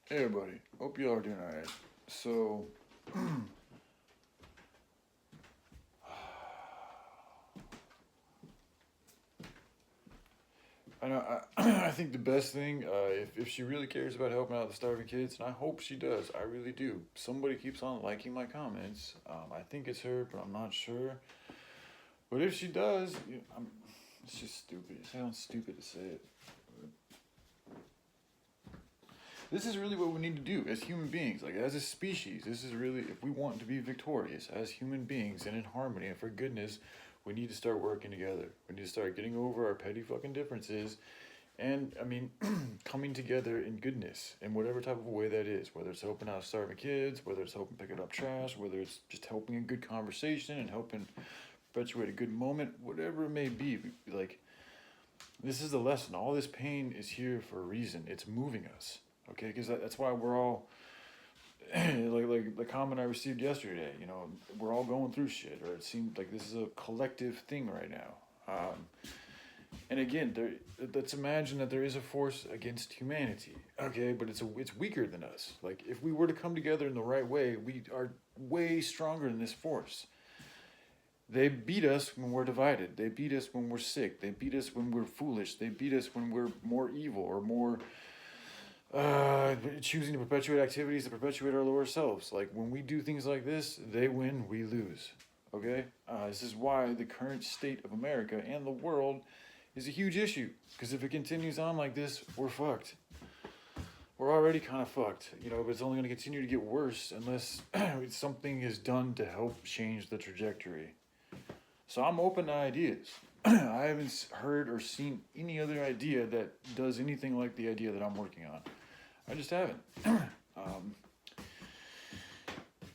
Hey everybody, hope you all are doing alright. So, I know I think the best thing, if she really cares about helping out the starving kids, and I hope she does, I really do. Somebody keeps on liking my comments. I think it's her, but I'm not sure. But if she does, it's just stupid. It sounds stupid to say it. This is really what we need to do as human beings, like as a species. This is really, if we want to be victorious as human beings and in harmony and for goodness, we need to start working together. We need to start getting over our petty fucking differences and, coming together in goodness in whatever type of way that is. Whether it's helping out starving kids, whether it's helping picking up trash, whether it's just helping a good conversation and helping perpetuate a good moment, whatever it may be. Like, this is the lesson. All this pain is here for a reason. It's moving us. Okay, because that's why we're all like the comment I received yesterday. We're all going through shit, or it seems like this is a collective thing right now. And again, let's imagine that there is a force against humanity. Okay, but it's weaker than us. Like if we were to come together in the right way, we are way stronger than this force. They beat us when we're divided. They beat us when we're sick. They beat us when we're foolish. They beat us when we're more evil or more choosing to perpetuate activities that perpetuate our lower selves. Like when we do things like this, they win, we lose. Okay? This is why the current state of America and the world is a huge issue. Because if it continues on like this, we're fucked. We're already kind of fucked, but it's only going to continue to get worse unless something is done to help change the trajectory. So I'm open to ideas. I haven't heard or seen any other idea that does anything like the idea that I'm working on. I just haven't. The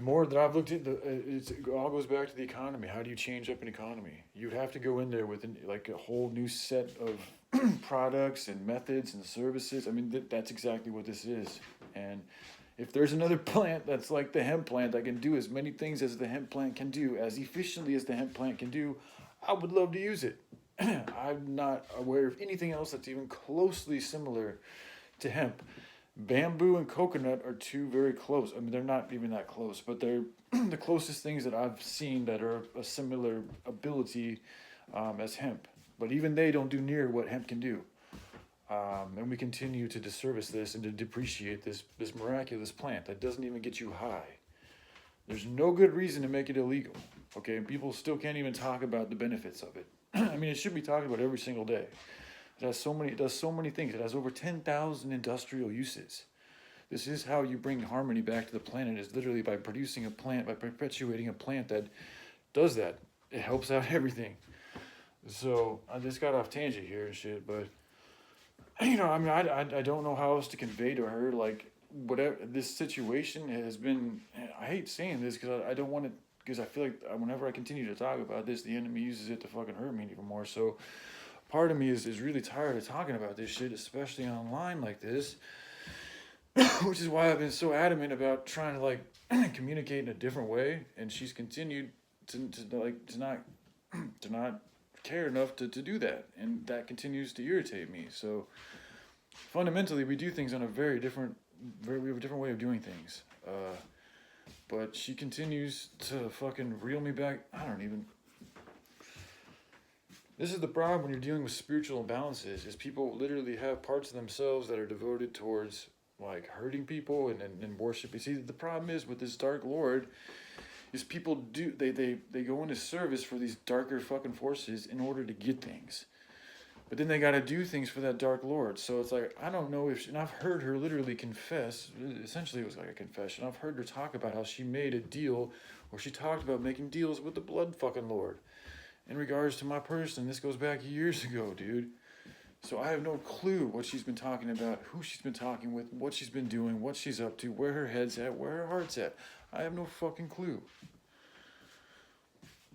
more that I've looked at, it all goes back to the economy. How do you change up an economy? You'd have to go in there with like a whole new set of products and methods and services. That's exactly what this is. And if there's another plant that's like the hemp plant that can do as many things as the hemp plant can do, as efficiently as the hemp plant can do, I would love to use it. I'm not aware of anything else that's even closely similar to hemp. Bamboo and coconut are two very close. They're not even that close, but they're the closest things that I've seen that are a similar ability as hemp. But even they don't do near what hemp can do. And we continue to disservice this and to depreciate this miraculous plant that doesn't even get you high. There's no good reason to make it illegal. Okay, and people still can't even talk about the benefits of it. It should be talked about every single day. It does so many things. It has over 10,000 industrial uses. This is how you bring harmony back to the planet, is literally by producing a plant, by perpetuating a plant that does that. It helps out everything. So I just got off tangent here and shit, but I don't know how else to convey to her, like, whatever this situation has been. I hate saying this because I don't want it, because I feel like whenever I continue to talk about this, the enemy uses it to fucking hurt me even more. So part of me is really tired of talking about this shit, especially online like this, which is why I've been so adamant about trying to like communicate in a different way, and she's continued to not care enough to do that, and that continues to irritate me. So fundamentally, we do things on a we have a different way of doing things. But she continues to fucking reel me back. This is the problem when you're dealing with spiritual imbalances, is people literally have parts of themselves that are devoted towards like hurting people and worshiping. See, the problem is with this Dark Lord is people they go into service for these darker fucking forces in order to get things. But then they got to do things for that Dark Lord. So it's like, I don't know and I've heard her literally confess, essentially it was like a confession. I've heard her talk about how she made a deal, or she talked about making deals with the Blood fucking Lord. In regards to my person, this goes back years ago, dude. So I have no clue what she's been talking about, who she's been talking with, what she's been doing, what she's up to, where her head's at, where her heart's at. I have no fucking clue.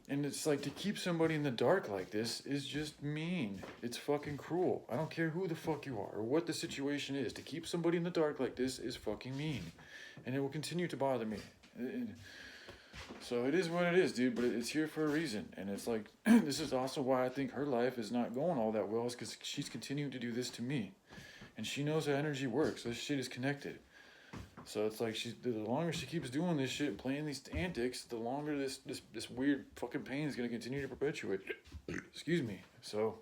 And it's like, to keep somebody in the dark like this is just mean. It's fucking cruel. I don't care who the fuck you are or what the situation is. To keep somebody in the dark like this is fucking mean. And it will continue to bother me. So it is what it is, dude, but it's here for a reason. And it's like, this is also why I think her life is not going all that well, is because she's continuing to do this to me. And she knows how energy works. This shit is connected. So it's like the longer she keeps doing this shit, playing these antics, the longer this weird fucking pain is gonna continue to perpetuate. Excuse me. So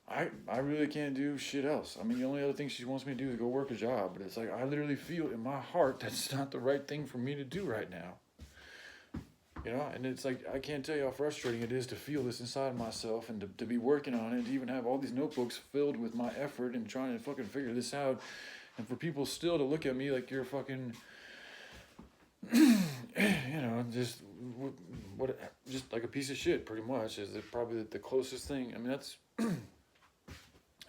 I really can't do shit else. I mean, the only other thing she wants me to do is go work a job, but it's like I literally feel in my heart that's not the right thing for me to do right now. You know, and it's like I can't tell you how frustrating it is to feel this inside of myself and to be working on it, to even have all these notebooks filled with my effort and trying to fucking figure this out, and for people still to look at me like you're fucking, you know, just like a piece of shit, pretty much is probably the closest thing. I mean, that's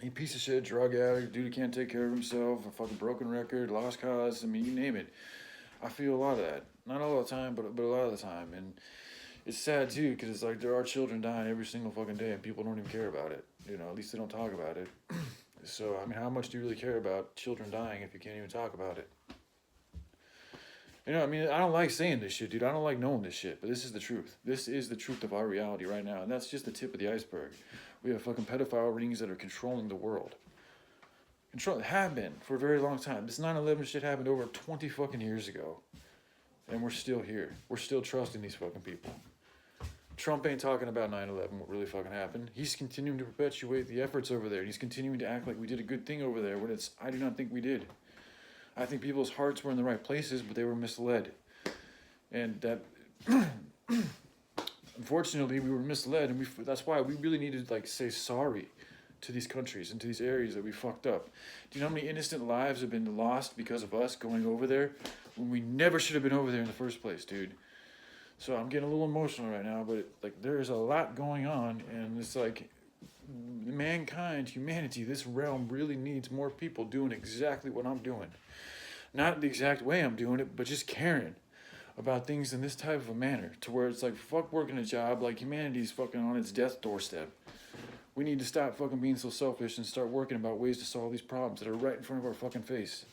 a piece of shit, drug addict, dude who can't take care of himself, a fucking broken record, lost cause. I mean, you name it. I feel a lot of that. Not all the time, but a lot of the time. And it's sad too, because it's like there are children dying every single fucking day and people don't even care about it. You know, at least they don't talk about it. So, I mean, how much do you really care about children dying if you can't even talk about it? You know, I mean, I don't like saying this shit, dude. I don't like knowing this shit, but this is the truth. This is the truth of our reality right now, and that's just the tip of the iceberg. We have fucking pedophile rings that are controlling the world. Have been for a very long time. This 9/11 shit happened over 20 fucking years ago. And we're still here. We're still trusting these fucking people. Trump ain't talking about 9/11, what really fucking happened. He's continuing to perpetuate the efforts over there. He's continuing to act like we did a good thing over there when I do not think we did. I think people's hearts were in the right places, but they were misled. And that, unfortunately, we were misled, and that's why we really need to like say sorry to these countries and to these areas that we fucked up. Do you know how many innocent lives have been lost because of us going over there when we never should have been over there in the first place, dude? So I'm getting a little emotional right now, but like there's a lot going on, and it's like mankind, humanity, this realm really needs more people doing exactly what I'm doing. Not the exact way I'm doing it, but just caring about things in this type of a manner, to where it's like, fuck working a job, like humanity's fucking on its death doorstep. We need to stop fucking being so selfish and start working about ways to solve these problems that are right in front of our fucking face.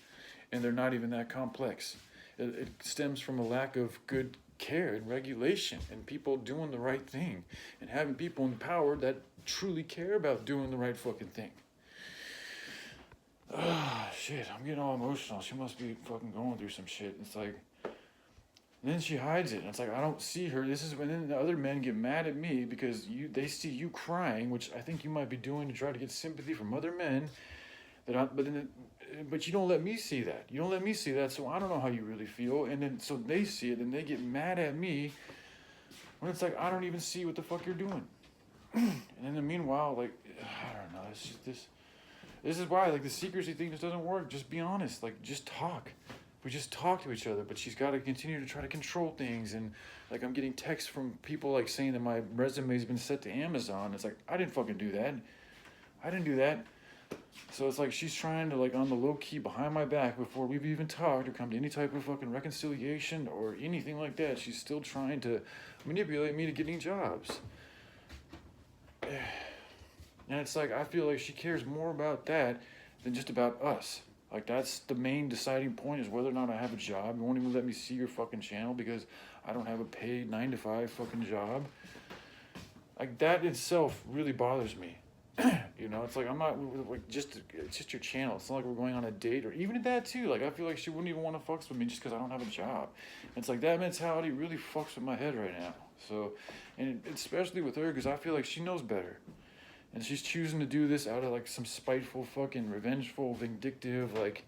And they're not even that complex. It stems from a lack of good care and regulation and people doing the right thing and having people in power that truly care about doing the right fucking thing. Shit, I'm getting all emotional. She must be fucking going through some shit. It's like, and then she hides it, and it's like I don't see her. This is when then the other men get mad at me because they see you crying, which I think you might be doing to try to get sympathy from other men. But you don't let me see that. You don't let me see that, so I don't know how you really feel. And then so they see it, and they get mad at me when it's like I don't even see what the fuck you're doing. And in the meanwhile, like I don't know, it's just this. This is why like the secrecy thing just doesn't work. Just be honest. Like just talk. We just talk to each other, but she's got to continue to try to control things. And like I'm getting texts from people like saying that my resume's been sent to Amazon. It's like I didn't fucking do that. I didn't do that. So it's like she's trying to like on the low key behind my back before we've even talked or come to any type of fucking reconciliation or anything like that. She's still trying to manipulate me to getting jobs. And it's like I feel like she cares more about that than just about us. Like, that's the main deciding point is whether or not I have a job. You won't even let me see your fucking channel because I don't have a paid 9-to-5 fucking job. Like, that itself really bothers me. You know, it's like, I'm not, like, it's just your channel. It's not like we're going on a date or even at that, too. Like, I feel like she wouldn't even want to fucks with me just because I don't have a job. It's like, that mentality really fucks with my head right now. So, and especially with her because I feel like she knows better. And she's choosing to do this out of, like, some spiteful, fucking, revengeful, vindictive, like,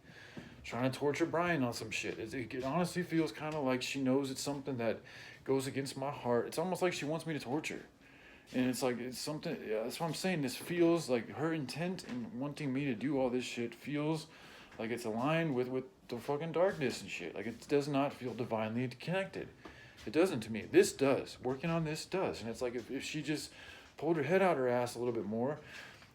trying to torture Brian on some shit. It honestly feels kind of like she knows it's something that goes against my heart. It's almost like she wants me to torture. And it's like, it's something, yeah, that's what I'm saying. This feels like her intent in wanting me to do all this shit feels like it's aligned with the fucking darkness and shit. Like, it does not feel divinely connected. It doesn't to me. This does. Working on this does. And it's like, if she just pulled her head out her ass a little bit more,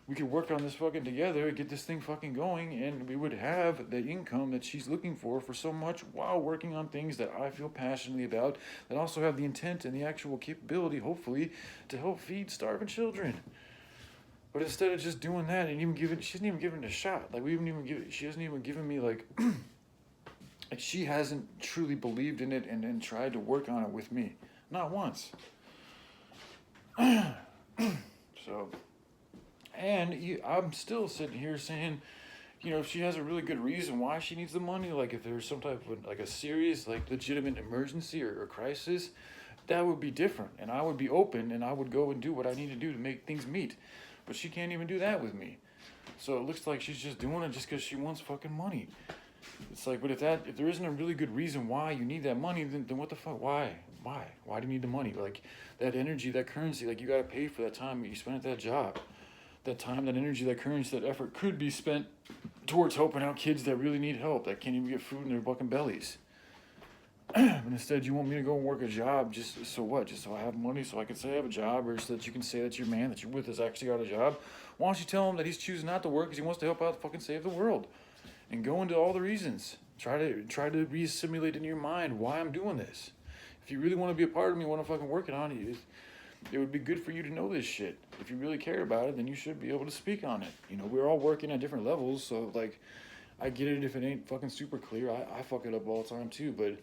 we could work on this fucking together, get this thing fucking going, and we would have the income that she's looking for so much while working on things that I feel passionately about, that also have the intent and the actual capability, hopefully, to help feed starving children. But instead of just doing that and she hasn't even given it a shot. Like, she hasn't even given me, like, like she hasn't truly believed in it and tried to work on it with me. Not once. So, and I'm still sitting here saying, you know, if she has a really good reason why she needs the money, like if there's some type of like a serious, like legitimate emergency or crisis, that would be different. And I would be open and I would go and do what I need to do to make things meet. But she can't even do that with me. So it looks like she's just doing it just because she wants fucking money. It's like, but if there isn't a really good reason why you need that money, then what the fuck? Why? Why do you need the money? Like that energy, that currency, like you gotta pay for that time that you spent at that job. That time, that energy, that currency, that effort could be spent towards helping out kids that really need help, that can't even get food in their fucking bellies. But instead, you want me to go and work a job just so what? Just so I have money, so I can say I have a job, or so that you can say that your man that you're with has actually got a job. Why don't you tell him that he's choosing not to work because he wants to help out, fucking save the world, and go into all the reasons. Try to re-assimilate in your mind why I'm doing this. If you really want to be a part of me, want to fucking work it on it would be good for you to know this shit. If you really care about it, then you should be able to speak on it. You know, we're all working at different levels, so like, I get it if it ain't fucking super clear. I fuck it up all the time too, but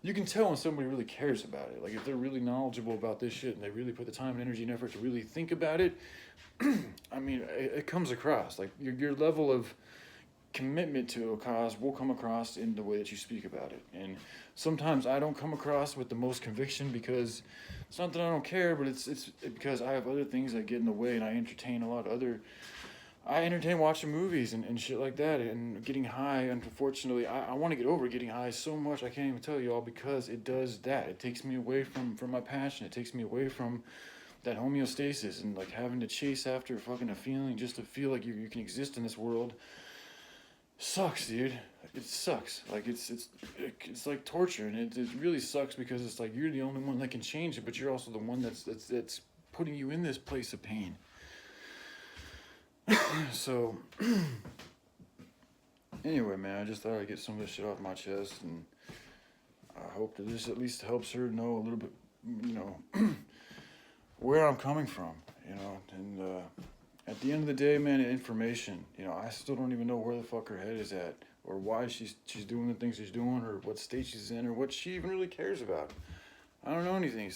you can tell when somebody really cares about it. Like if they're really knowledgeable about this shit and they really put the time and energy and effort to really think about it, I mean, it comes across. Like your level of commitment to a cause will come across in the way that you speak about it. And sometimes I don't come across with the most conviction because it's not that I don't care, but it's because I have other things that get in the way, and I entertain watching movies and shit like that, and getting high. Unfortunately, I want to get over getting high so much I can't even tell you all, because it does that. It takes me away from my passion. It takes me away from that homeostasis and like having to chase after fucking a feeling just to feel like you can exist in this world. Sucks, dude. It sucks. Like it's like torture, and it really sucks because it's like you're the only one that can change it, but you're also the one that's putting you in this place of pain. So anyway, man, I just thought I'd get some of this shit off my chest, and I hope that this at least helps her know a little bit, you know, where I'm coming from, you know. And at the end of the day, man, information, you know, I still don't even know where the fuck her head is at, or why she's doing the things she's doing, or what state she's in, or what she even really cares about. I don't know anything.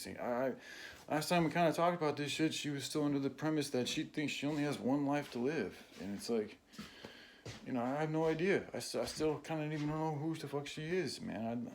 Last time we kind of talked about this shit, she was still under the premise that she thinks she only has one life to live. And it's like, you know, I have no idea. I still kind of even don't know who the fuck she is, man.